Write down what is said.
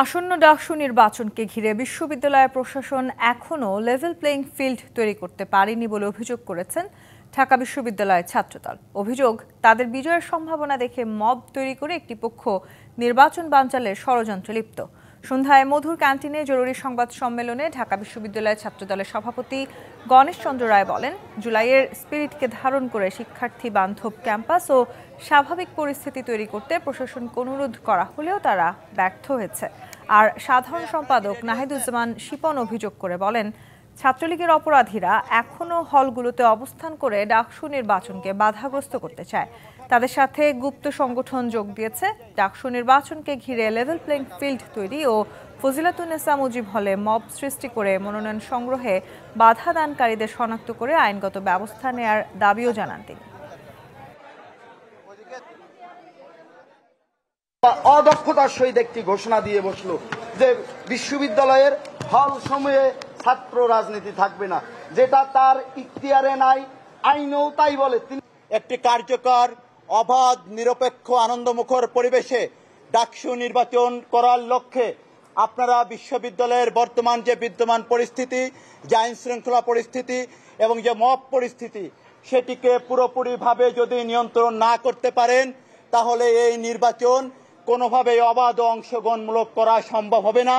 আসন্ন ডাকসু নির্বাচনকে ঘিরে বিশ্ববিদ্যালয় প্রশাসন এখনও লেভেল প্লেইং ফিল্ড তৈরি করতে পারেনি বলে অভিযোগ করেছেন ঢাকা বিশ্ববিদ্যালয়ের ছাত্রদল। অভিযোগ, তাদের বিজয়ের সম্ভাবনা দেখে মব তৈরি করে একটি পক্ষ নির্বাচন বানচালের ষড়যন্ত্রে লিপ্ত। সন্ধ্যায় মধুর ক্যান্টিনে জরুরি সংবাদ সম্মেলনে ঢাকা বিশ্ববিদ্যালয়ের ছাত্রদলের সভাপতি গণেশ চন্দ্র রায় বলেন, জুলাইয়ের স্পিরিটকে ধারণ করে শিক্ষার্থী বান্ধব ক্যাম্পাস ও স্বাভাবিক পরিস্থিতি তৈরি করতে প্রশাসনকে অনুরোধ করা হলেও তারা ব্যর্থ হয়েছে। আর সাধারণ সম্পাদক নাহিদুজ্জামান শিপন অভিযোগ করে বলেন, ছাত্রলীগের অপরাধীরা এখনও হলগুলোতে অবস্থান করে ডাকসু নির্বাচনকে বাধাগ্রস্ত করতে চায়। তাদের সাথে গুপ্ত সংগঠন যোগ দিয়েছে। ডাকসু নির্বাচনকে ঘিরে লেভেল প্লেইং ফিল্ড তৈরি ও ফজিলাতুন্নেসা মুজিব হলে মব সৃষ্টি করে মনোনয়ন সংগ্রহে বাধা দানকারীদের শনাক্ত করে আইনগত ব্যবস্থা নেয়ার দাবিও জানান তিনি। অদক্ষতার সহিত একটি ঘোষণা দিয়ে বসলো যে বিশ্ববিদ্যালয়ের হল সমূহে ছাত্র রাজনীতি থাকবে না, যেটা তার ইখতিয়ারে নাই, আইনেও তাই বলে। একটি কার্যকর, অবাধ, নিরপেক্ষ, আনন্দমুখর পরিবেশে ডাকসু নির্বাচন করার লক্ষ্যে আপনারা বিশ্ববিদ্যালয়ের বর্তমান যে বিদ্যমান পরিস্থিতি, যে আইন শৃঙ্খলা পরিস্থিতি এবং যে মব পরিস্থিতি, সেটিকে পুরোপুরিভাবে যদি নিয়ন্ত্রণ না করতে পারেন তাহলে এই নির্বাচন কোনোভাবেই অবাধ ও অংশগ্রহণমূলক করা সম্ভব হবে না।